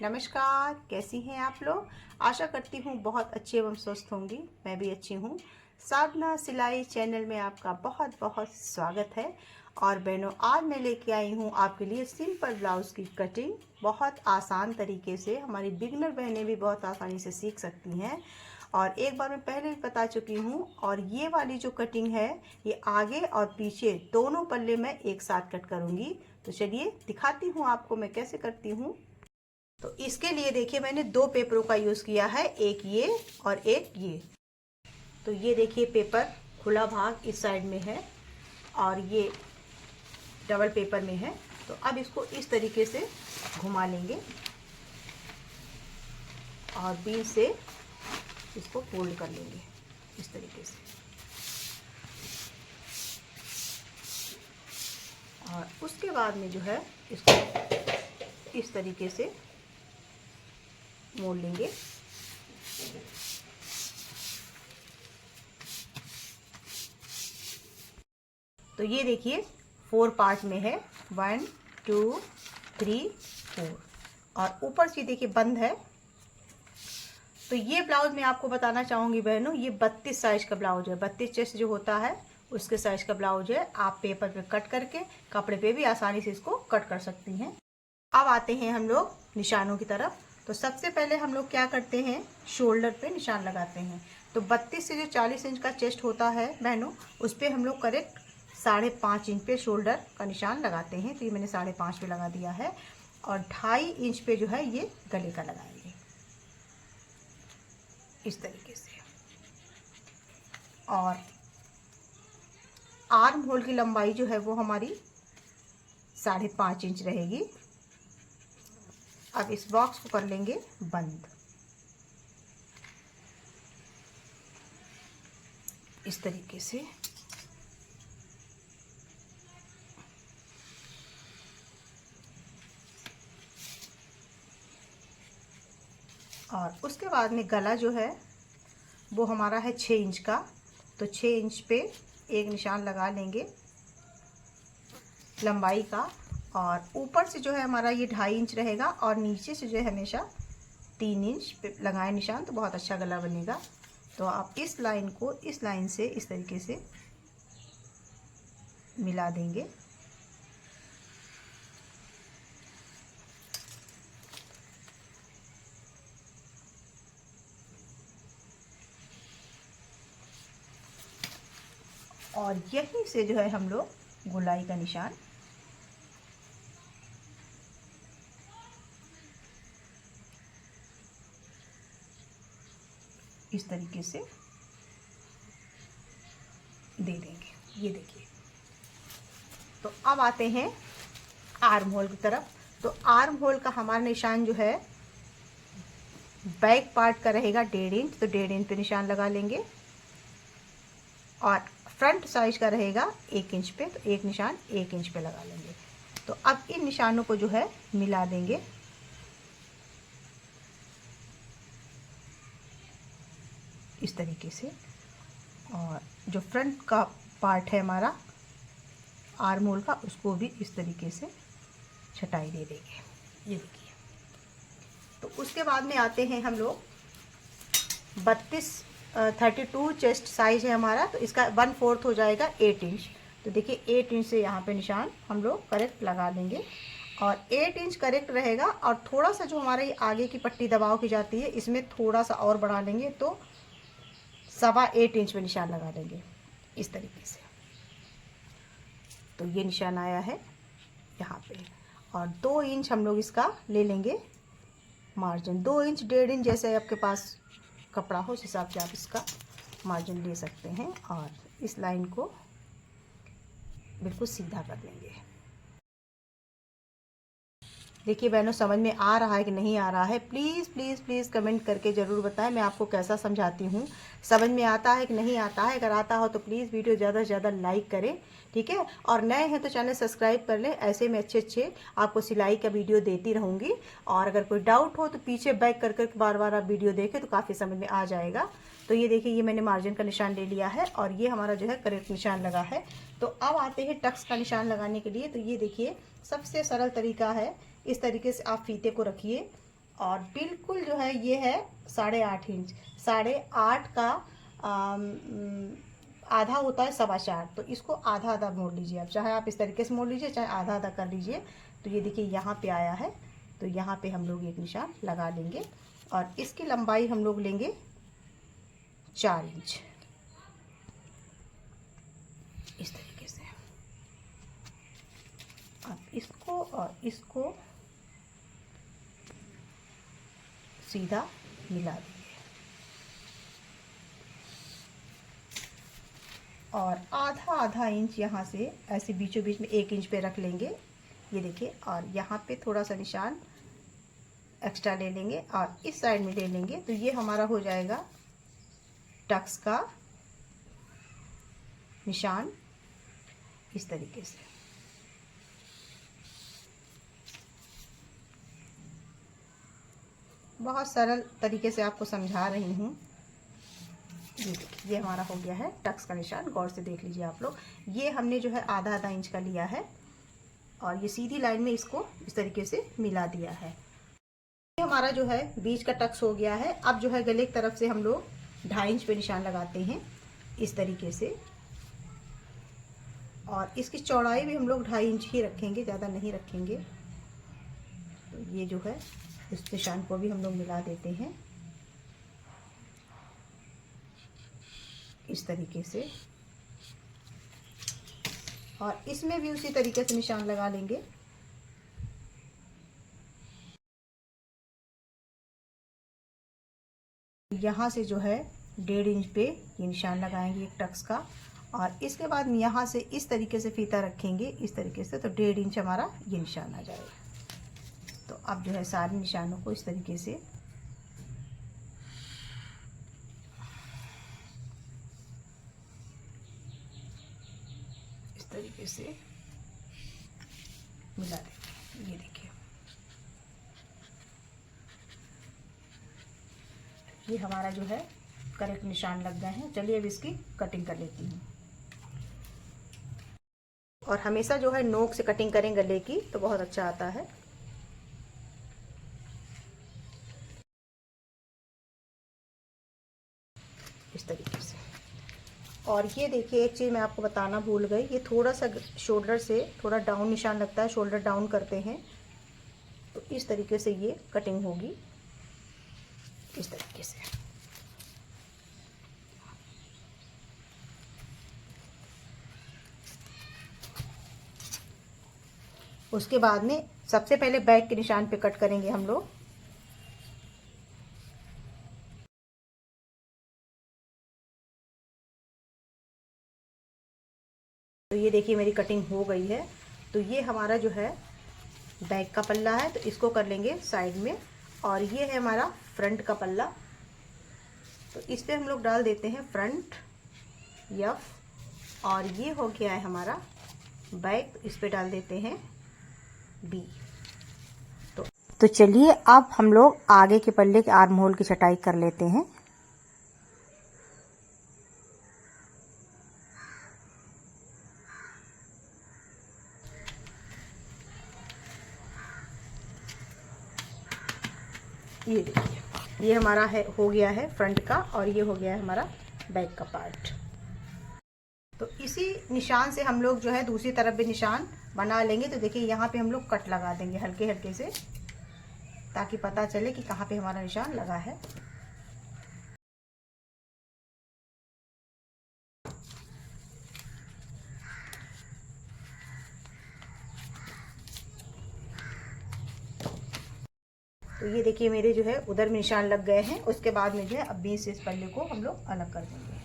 नमस्कार, कैसी हैं आप लोग। आशा करती हूँ बहुत अच्छी एवं स्वस्थ होंगी। मैं भी अच्छी हूँ। साधना सिलाई चैनल में आपका बहुत बहुत स्वागत है। और बहनों, आज मैं लेके आई हूँ आपके लिए सिंपल ब्लाउज़ की कटिंग। बहुत आसान तरीके से हमारी बिगिनर बहनें भी बहुत आसानी से सीख सकती हैं। और एक बार मैं पहले भी बता चुकी हूँ। और ये वाली जो कटिंग है, ये आगे और पीछे दोनों पल्ले मैं एक साथ कट करूँगी। तो चलिए दिखाती हूँ आपको मैं कैसे करती हूँ। तो इसके लिए देखिए, मैंने दो पेपरों का यूज़ किया है, एक ये और एक ये। तो ये देखिए, पेपर खुला भाग इस साइड में है और ये डबल पेपर में है। तो अब इसको इस तरीके से घुमा लेंगे और बीच से इसको फोल्ड कर लेंगे इस तरीके से। और उसके बाद में जो है इसको इस तरीके से मोड़ लेंगे। तो ये देखिए 4 पार्ट में है, 1 2 3 4 और ऊपर से देखिए बंद है। तो ये ब्लाउज मैं आपको बताना चाहूँगी बहनों, ये 32 साइज का ब्लाउज है। 32 चेस्ट जो होता है उसके साइज का ब्लाउज है। आप पेपर पे कट करके कपड़े पे भी आसानी से इसको कट कर सकती हैं। अब आते हैं हम लोग निशानों की तरफ। तो सबसे पहले हम लोग क्या करते हैं, शोल्डर पे निशान लगाते हैं। तो 32 से जो 40 इंच का चेस्ट होता है बहनों, उस पर हम लोग करेक्ट 5.5 इंच पे शोल्डर का निशान लगाते हैं। तो ये मैंने 5.5 पे लगा दिया है। और 2.5 इंच पे जो है ये गले का लगाएंगे इस तरीके से। और आर्म होल की लंबाई जो है वो हमारी 5.5 इंच रहेगी। अब इस बॉक्स को कर लेंगे बंद इस तरीके से। और उसके बाद में गला जो है वो हमारा है 6 इंच का। तो 6 इंच पे एक निशान लगा लेंगे लंबाई का। और ऊपर से जो है हमारा ये 2.5 इंच रहेगा और नीचे से जो है हमेशा 3 इंच पे लगाए निशान, तो बहुत अच्छा गला बनेगा। तो आप इस लाइन को इस लाइन से इस तरीके से मिला देंगे। और यहीं से जो है हम लोग गोलाई का निशान इस तरीके से दे देंगे। ये देखिए। तो अब आते हैं आर्म होल की तरफ। तो आर्म होल का हमारा निशान जो है बैक पार्ट का रहेगा 1.5 इंच। तो 1.5 इंच पे निशान लगा लेंगे। और फ्रंट साइज का रहेगा 1 इंच पे, तो एक निशान 1 इंच पे लगा लेंगे। तो अब इन निशानों को जो है मिला देंगे इस तरीके से। और जो फ्रंट का पार्ट है हमारा आर्म होल का, उसको भी इस तरीके से छटाई दे देंगे। ये देखिए। तो उसके बाद में आते हैं हम लोग 32 चेस्ट साइज है हमारा। तो इसका 1/4 हो जाएगा 8 इंच। तो देखिए 8 इंच से यहाँ पे निशान हम लोग करेक्ट लगा देंगे। और 8 इंच करेक्ट रहेगा। और थोड़ा सा जो हमारे आगे की पट्टी दबाव की जाती है, इसमें थोड़ा सा और बढ़ा लेंगे, तो 8.25 इंच में निशान लगा देंगे इस तरीके से। तो ये निशान आया है यहाँ पे। और 2 इंच हम लोग इसका ले लेंगे मार्जिन। 2 इंच 1.5 इंच जैसे आपके पास कपड़ा हो, उस हिसाब से आप इसका मार्जिन ले सकते हैं। और इस लाइन को बिल्कुल सीधा कर लेंगे। देखिए बहनों, समझ में आ रहा है कि नहीं आ रहा है, प्लीज़ प्लीज़ प्लीज़ कमेंट करके ज़रूर बताएं मैं आपको कैसा समझाती हूँ। समझ में आता है कि नहीं आता है। अगर आता हो तो प्लीज़ वीडियो ज़्यादा से ज़्यादा लाइक करें, ठीक है। और नए हैं तो चैनल सब्सक्राइब कर लें। ऐसे में अच्छे अच्छे आपको सिलाई का वीडियो देती रहूँगी। और अगर कोई डाउट हो तो पीछे बैक कर कर बार बार आप वीडियो देखें तो काफ़ी समझ में आ जाएगा। तो ये देखिए, ये मैंने मार्जिन का निशान ले लिया है और ये हमारा जो है करेक्ट निशान लगा है। तो अब आते हैं टक्स का निशान लगाने के लिए। तो ये देखिए, सबसे सरल तरीका है, इस तरीके से आप फीते को रखिए और बिल्कुल जो है ये है 8.5 इंच। 8.5 का आधा होता है 4.25, तो इसको आधा आधा मोड़ लीजिए आप, चाहे आप इस तरीके से मोड़ लीजिए चाहे आधा आधा कर लीजिए। तो ये देखिए यहाँ पे आया है, तो यहाँ पे हम लोग एक निशान लगा लेंगे और इसकी लंबाई हम लोग लेंगे 4 इंच इस तरीके से। अब इसको और इसको सीधा मिला देंगे और आधा आधा इंच यहाँ से ऐसे बीचों बीच में 1 इंच पे रख लेंगे। ये देखिए, और यहाँ पे थोड़ा सा निशान एक्स्ट्रा ले लेंगे और इस साइड में ले लेंगे, तो ये हमारा हो जाएगा टक्स का निशान इस तरीके से। बहुत सरल तरीके से आपको समझा रही हूँ। ये देखिए, ये हमारा हो गया है टक्स का निशान। गौर से देख लीजिए आप लोग, ये हमने जो है आधा आधा इंच का लिया है और ये सीधी लाइन में इसको इस तरीके से मिला दिया है। ये हमारा जो है बीच का टक्स हो गया है। अब जो है गले की तरफ से हम लोग 2.5 इंच पे निशान लगाते हैं इस तरीके से, और इसकी चौड़ाई भी हम लोग 2.5 इंच ही रखेंगे, ज़्यादा नहीं रखेंगे। तो ये जो है इस निशान को भी हम लोग मिला देते हैं इस तरीके से, और इसमें भी उसी तरीके से निशान लगा लेंगे। यहाँ से जो है 1.5 इंच पे ये निशान लगाएंगे एक टक्स का, और इसके बाद यहाँ से इस तरीके से फीता रखेंगे इस तरीके से, तो 1.5 इंच हमारा ये निशान आ जाएगा। तो अब जो है सारे निशानों को इस तरीके से मिला देंगे। ये देखिए, ये हमारा जो है करेक्ट निशान लग गए हैं। चलिए अब इसकी कटिंग कर लेती हूँ। और हमेशा जो है नोक से कटिंग करें गले की तो बहुत अच्छा आता है। इस तरीके से। और ये देखिए, एक चीज़ मैं आपको बताना भूल गई, ये थोड़ा सा शोल्डर से थोड़ा डाउन निशान लगता है, शोल्डर डाउन करते हैं तो इस तरीके से ये कटिंग होगी इस तरीके से। उसके बाद में सबसे पहले बैक के निशान पे कट करेंगे हम लोग। तो ये देखिए मेरी कटिंग हो गई है। तो ये हमारा जो है बैक का पल्ला है, तो इसको कर लेंगे साइड में, और ये है हमारा फ्रंट का पल्ला। तो इस पे हम लोग डाल देते हैं फ्रंट यफ, और ये हो गया है हमारा बैक, तो इस पे डाल देते हैं बी। तो चलिए अब हम लोग आगे के पल्ले के आर्म होल की छटाई कर लेते हैं। ये देखिए, ये हमारा है हो गया है फ्रंट का, और ये हो गया है हमारा बैक का पार्ट। तो इसी निशान से हम लोग जो है दूसरी तरफ भी निशान बना लेंगे। तो देखिए यहाँ पे हम लोग कट लगा देंगे हल्के हल्के से, ताकि पता चले कि कहाँ पे हमारा निशान लगा है। तो ये देखिए मेरे जो है उधर में निशान लग गए हैं। उसके बाद में जो है अब बीच से इस पल्ले को हम लोग अलग कर देंगे।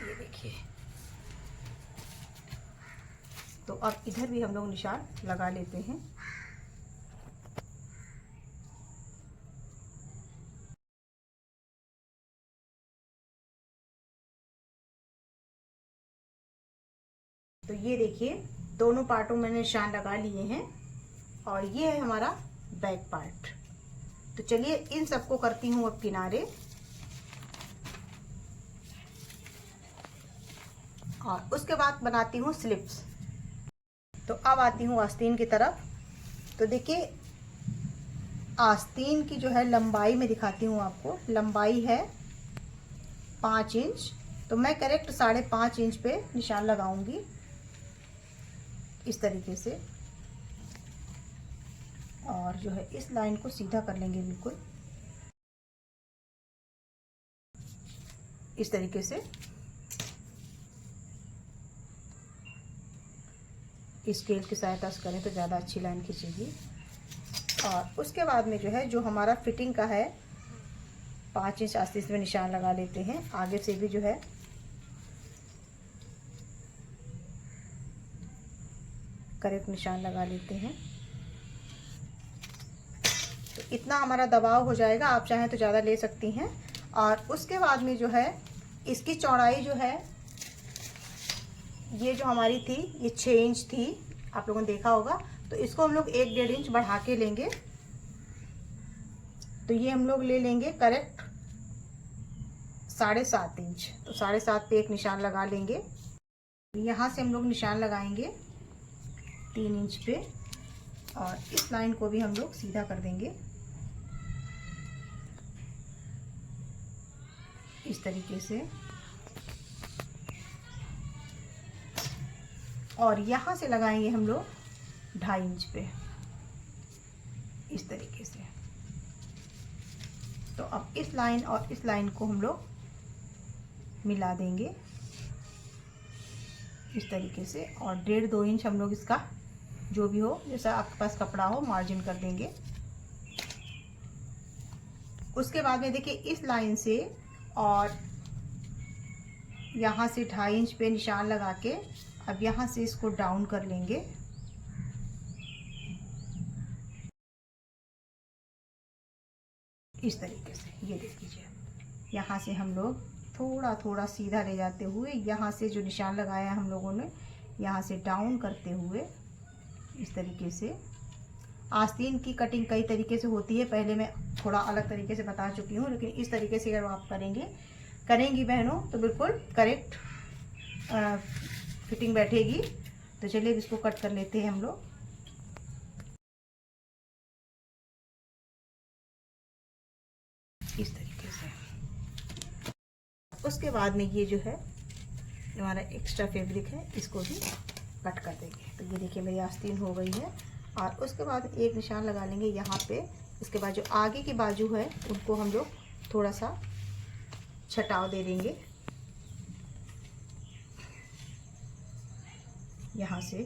ये देखिए, तो अब इधर भी हम लोग निशान लगा लेते हैं। तो ये देखिए दोनों पार्टों में निशान लगा लिए हैं, और ये है हमारा बैक पार्ट। तो चलिए इन सबको करती हूँ अब किनारे। और उसके बाद बनाती हूँ स्लिप्स। तो अब आती हूँ आस्तीन की तरफ। तो देखिए आस्तीन की जो है लंबाई में दिखाती हूँ आपको। लंबाई है 5 इंच, तो मैं करेक्ट 5.5 इंच पे निशान लगाऊंगी इस तरीके से। और जो है इस लाइन को सीधा कर लेंगे बिल्कुल इस तरीके से। स्केल की सहायता से करें तो ज़्यादा अच्छी लाइन खींचेगी। और उसके बाद में जो है जो हमारा फिटिंग का है 5 इंच आस्तीन में निशान लगा लेते हैं। आगे से भी जो है करेक्ट निशान लगा लेते हैं। तो इतना हमारा दबाव हो जाएगा, आप चाहें तो ज़्यादा ले सकती हैं। और उसके बाद में जो है इसकी चौड़ाई जो है ये जो हमारी थी ये 6 इंच थी, आप लोगों ने देखा होगा। तो इसको हम लोग 1-1.5 इंच बढ़ा के लेंगे। तो ये हम लोग ले लेंगे करेक्ट 7.5 इंच। तो 7.5 पे एक निशान लगा लेंगे। यहाँ से हम लोग निशान लगाएंगे 3 इंच पे और इस लाइन को भी हम लोग सीधा कर देंगे इस तरीके से। और यहाँ से लगाएंगे हम लोग 2.5 इंच पे इस तरीके से। तो अब इस लाइन और इस लाइन को हम लोग मिला देंगे इस तरीके से। और 1.5-2 इंच हम लोग इसका जो भी हो, जैसा आपके पास कपड़ा हो, मार्जिन कर देंगे। उसके बाद में देखिए इस लाइन से और यहाँ से 2.5 इंच पे निशान लगा के अब यहाँ से इसको डाउन कर लेंगे इस तरीके से। ये देख लीजिए यहाँ से हम लोग थोड़ा थोड़ा सीधा ले जाते हुए यहाँ से जो निशान लगाया है हम लोगों ने, यहाँ से डाउन करते हुए इस तरीके से। आस्तीन की कटिंग कई तरीके से होती है, पहले मैं थोड़ा अलग तरीके से बता चुकी हूँ, लेकिन इस तरीके से अगर आप करेंगी बहनों तो बिल्कुल करेक्ट फिटिंग बैठेगी। तो चलिए इसको कट कर लेते हैं हम लोग इस तरीके से। उसके बाद में ये जो है हमारा एक्स्ट्रा फैब्रिक है इसको भी कट कर देंगे। तो ये देखिए मेरी आस्तीन हो गई है। और उसके बाद एक निशान लगा लेंगे यहाँ पे। इसके बाद जो आगे की बाजू है उनको हम लोग थोड़ा सा छटाव दे देंगे यहाँ से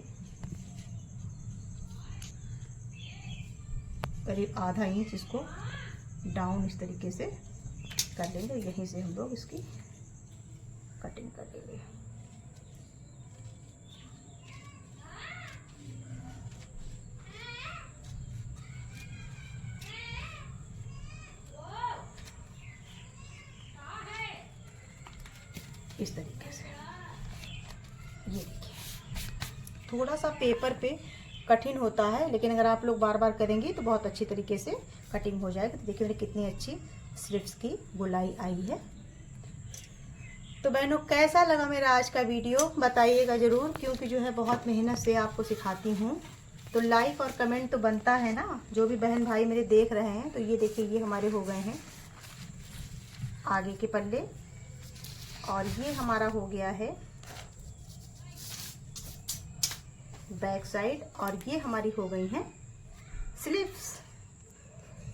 करीब 1/2 इंच इसको डाउन इस तरीके से कर लेंगे। यहीं से हम लोग इसकी कटिंग कर लेंगे। इस तरीके से ये देखिए थोड़ा सा पेपर पे कठिन होता है, लेकिन अगर आप लोग बार बार करेंगी तो बहुत अच्छी तरीके से कटिंग हो जाएगी। तो देखिए मेरी कितनी अच्छी स्लिप्स की गोलाई आई है। तो बहनों कैसा लगा मेरा आज का वीडियो बताइएगा ज़रूर, क्योंकि जो है बहुत मेहनत से आपको सिखाती हूँ। तो लाइक और कमेंट तो बनता है ना, जो भी बहन भाई मेरे देख रहे हैं। तो ये देखिए ये हमारे हो गए हैं आगे के पल्ले और ये हमारा हो गया है बैक साइड और ये हमारी हो गई हैं स्लिप्स।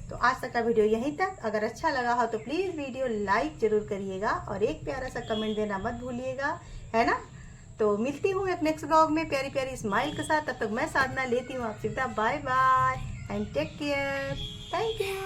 तो आज तक का वीडियो यहीं तक। अगर अच्छा लगा हो तो प्लीज़ वीडियो लाइक ज़रूर करिएगा और एक प्यारा सा कमेंट देना मत भूलिएगा, है ना। तो मिलती हूँ एक नेक्स्ट ब्लॉग में प्यारी प्यारी स्माइल के साथ। तब तक मैं साधना लेती हूँ आपसे bye bye and take care. Thank you.